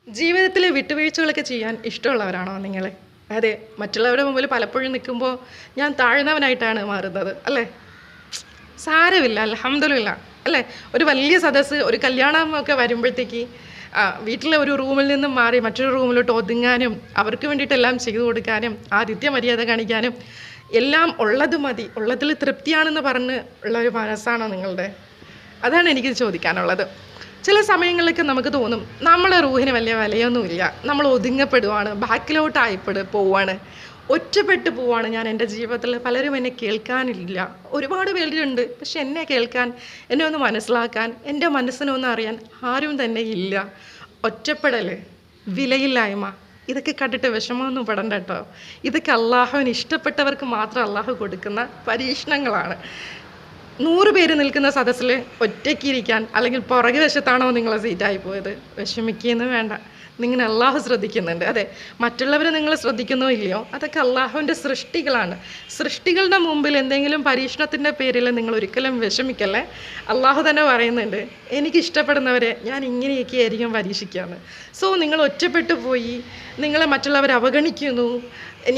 ജീവിതത്തിലെ വിട്ടുവീഴ്ചകളൊക്കെ ചെയ്യാൻ ഇഷ്ടമുള്ളവരാണോ നിങ്ങൾ? അതെ, മറ്റുള്ളവരുടെ മുമ്പിൽ പലപ്പോഴും നിൽക്കുമ്പോൾ ഞാൻ താഴ്ന്നവനായിട്ടാണ് മാറുന്നത് അല്ലേ? സാരമില്ല, അൽഹംദുലില്ലാ അല്ലേ? ഒരു വലിയ സദസ്സ്, ഒരു കല്യാണം ഒക്കെ വരുമ്പോഴത്തേക്ക് വീട്ടിലെ ഒരു റൂമിൽ നിന്നും മാറി മറ്റൊരു റൂമിലോട്ട് ഒതുങ്ങാനും അവർക്ക് വേണ്ടിയിട്ടെല്ലാം ചെയ്തു കൊടുക്കാനും ആതിഥ്യ മര്യാദ കാണിക്കാനും എല്ലാം ഉള്ളത് മതി, ഉള്ളതിൽ തൃപ്തിയാണെന്ന് പറഞ്ഞ് ഉള്ള ഒരു മനസ്സാണോ നിങ്ങളുടെ? അതാണ് എനിക്ക് ചോദിക്കാനുള്ളത്. ചില സമയങ്ങളിലൊക്കെ നമുക്ക് തോന്നും നമ്മളെ റൂഹിന് വലിയ വിലയൊന്നുമില്ല, നമ്മൾ ഒതുങ്ങപ്പെടുവാണ്, പോവാണ്, ഒറ്റപ്പെട്ടു പോവാണ്. ഞാൻ എൻ്റെ ജീവിതത്തിൽ പലരും എന്നെ കേൾക്കാനില്ല, ഒരുപാട് പേരുണ്ട്, പക്ഷെ എന്നെ കേൾക്കാൻ, എന്നെ ഒന്ന് മനസ്സിലാക്കാൻ, എൻ്റെ മനസ്സിനൊന്ന് അറിയാൻ ആരും തന്നെ ഇല്ല. ഒറ്റപ്പെടൽ, വിലയില്ലായ്മ, ഇതൊക്കെ കണ്ടിട്ട് വിഷമമൊന്നും പെടണ്ട കേട്ടോ. ഇതൊക്കെ അള്ളാഹുവിന് ഇഷ്ടപ്പെട്ടവർക്ക് മാത്രം അള്ളാഹു കൊടുക്കുന്ന പരീക്ഷണങ്ങളാണ്. 100 പേര് നിൽക്കുന്ന സദസ്സിൽ ഒറ്റയ്ക്കിരിക്കാൻ, അല്ലെങ്കിൽ പുറകെ വശത്താണോ നിങ്ങളെ സീറ്റായി പോയത്, വിഷമിക്കുകയൊന്നും വേണ്ട. നിങ്ങളെ അള്ളാഹു ശ്രദ്ധിക്കുന്നുണ്ട്. അതെ, മറ്റുള്ളവരെ നിങ്ങൾ ശ്രദ്ധിക്കുന്നോ ഇല്ലയോ, അതൊക്കെ അള്ളാഹുവിൻ്റെ സൃഷ്ടികളാണ്. സൃഷ്ടികളുടെ മുമ്പിൽ എന്തെങ്കിലും പരീക്ഷണത്തിൻ്റെ പേരിൽ നിങ്ങൾ ഒരിക്കലും വിഷമിക്കല്ലേ. അള്ളാഹു തന്നെ പറയുന്നുണ്ട്, എനിക്കിഷ്ടപ്പെടുന്നവരെ ഞാൻ ഇങ്ങനെയൊക്കെ ആയിരിക്കും പരീക്ഷിക്കാമെന്ന്. സോ നിങ്ങൾ ഒറ്റപ്പെട്ടു പോയി, നിങ്ങളെ മറ്റുള്ളവർ അവഗണിക്കുന്നു,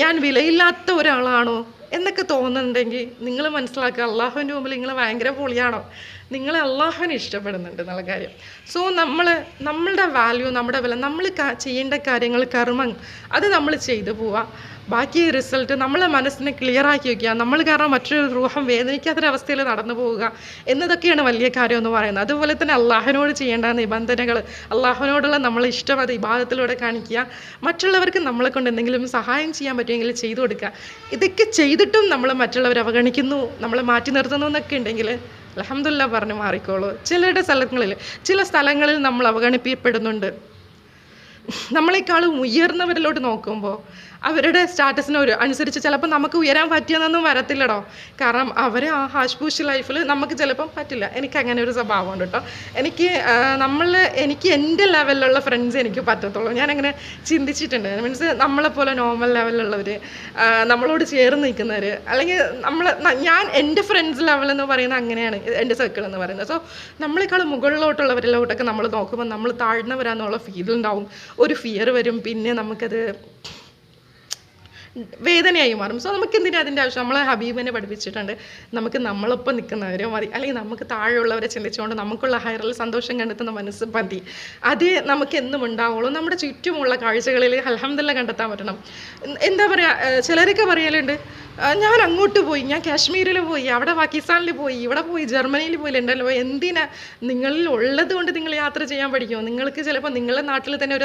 ഞാൻ വിലയില്ലാത്ത ഒരാളാണോ എന്നൊക്കെ തോന്നുന്നുണ്ടെങ്കിൽ നിങ്ങൾ മനസ്സിലാക്കുക, അള്ളാഹുവിൻ്റെ മുമ്പിൽ നിങ്ങൾ ഭയങ്കര പൊളിയാണോ, നിങ്ങളെ അള്ളാഹുവിനെ ഇഷ്ടപ്പെടുന്നുണ്ട് എന്നുള്ള കാര്യം. സോ നമ്മളുടെ വാല്യൂ, നമ്മുടെ വില, നമ്മൾ ചെയ്യേണ്ട കാര്യങ്ങൾ, കർമ്മം, അത് നമ്മൾ ചെയ്തു പോവുക. ബാക്കി റിസൾട്ട് നമ്മളെ മനസ്സിനെ ക്ലിയറാക്കി വയ്ക്കുക. നമ്മൾ കാരണം മറ്റൊരു റൂഹം വേദനിക്കാത്തൊരവസ്ഥയിൽ നടന്നു പോവുക എന്നതൊക്കെയാണ് വലിയ കാര്യം എന്ന് പറയുന്നത്. അതുപോലെ തന്നെ അള്ളാഹുവിനോട് ചെയ്യേണ്ട നിബന്ധനകൾ, അള്ളാഹുവിനോടുള്ള നമ്മളെ ഇഷ്ടം അത് ഇബാദത്തിലൂടെ കാണിക്കുക. മറ്റുള്ളവർക്ക് നമ്മളെ കൊണ്ട് എന്തെങ്കിലും സഹായം ചെയ്യാൻ പറ്റുമെങ്കിൽ ചെയ്തു കൊടുക്കുക. ഇതൊക്കെ ചെയ്തിട്ടും നമ്മൾ മറ്റുള്ളവരെ അവഗണിക്കുന്നു, നമ്മളെ മാറ്റി നിർത്തുന്നു എന്നൊക്കെ ഉണ്ടെങ്കിൽ അൽഹംദുലില്ലാ പറഞ്ഞ് മാറിക്കോളൂ. ചില സ്ഥലങ്ങളിൽ നമ്മൾ അവഗണിക്കപ്പെടുന്നുണ്ട്. നമ്മളെക്കാളും ഉയർന്നവരിലോട്ട് നോക്കുമ്പോൾ അവരുടെ സ്റ്റാറ്റസിന് അനുസരിച്ച് ചിലപ്പോൾ നമുക്ക് ഉയരാൻ പറ്റിയെന്നൊന്നും വരത്തില്ലടോ. കാരണം അവരെ ആ ഹാഷ്പൂഷ് ലൈഫിൽ നമുക്ക് ചിലപ്പം പറ്റില്ല. എനിക്ക് അങ്ങനെ ഒരു സ്വഭാവമുണ്ട് കേട്ടോ. എനിക്ക് എൻ്റെ ലെവലിലുള്ള ഫ്രണ്ട്സ് എനിക്ക് പറ്റത്തുള്ളൂ. ഞാനങ്ങനെ ചിന്തിച്ചിട്ടുണ്ട്. മീൻസ് നമ്മളെപ്പോലെ നോർമൽ ലെവലിലുള്ളവർ, നമ്മളോട് ചേർന്ന് നിൽക്കുന്നവർ, അല്ലെങ്കിൽ ഞാൻ എൻ്റെ ഫ്രണ്ട്സ് ലെവൽ എന്ന് പറയുന്നത് അങ്ങനെയാണ് എൻ്റെ സർക്കിൾ എന്ന് പറയുന്നത്. സോ നമ്മളെക്കാളും മുകളിലോട്ടുള്ളവരിലോട്ടൊക്കെ നമ്മൾ നോക്കുമ്പോൾ നമ്മൾ താഴ്ന്നവരാന്നുള്ള ഫീൽ ഉണ്ടാവും, ഒരു ഫിയർ വരും, പിന്നെ നമുക്കത് വേദനയായി മാറും. സോ നമുക്ക് എന്തിനാ അതിൻ്റെ ആവശ്യം? നമ്മളെ ഹബീബിനെ പഠിപ്പിച്ചിട്ടുണ്ട്, നമുക്ക് നമ്മളൊപ്പം നിൽക്കുന്നവരെ മതി, അല്ലെങ്കിൽ നമുക്ക് താഴെയുള്ളവരെ ചിന്തിച്ചുകൊണ്ട് നമുക്കുള്ള ഹൈറിൽ സന്തോഷം കണ്ടെത്തുന്ന മനസ്സ് മതി. അതേ നമുക്ക് എന്നും ഉണ്ടാവുള്ളൂ. നമ്മുടെ ചുറ്റുമുള്ള കാഴ്ചകളിൽ അൽഹംദുലില്ലാ കണ്ടെത്താൻ പറ്റണം. എന്താ പറയുക, ചിലരൊക്കെ പറയലുണ്ട്, ഞാൻ അങ്ങോട്ട് പോയി, ഞാൻ കാശ്മീരിൽ പോയി, അവിടെ പാകിസ്ഥാനിൽ പോയി, ഇവിടെ പോയി, ജർമ്മനിയിൽ പോയി, ലണ്ടനിൽ പോയി. എന്തിനാ? നിങ്ങളിൽ ഉള്ളത് കൊണ്ട് നിങ്ങൾ യാത്ര ചെയ്യാൻ പഠിക്കുമോ? നിങ്ങൾക്ക് ചിലപ്പോൾ നിങ്ങളുടെ നാട്ടിൽ തന്നെ ഒരു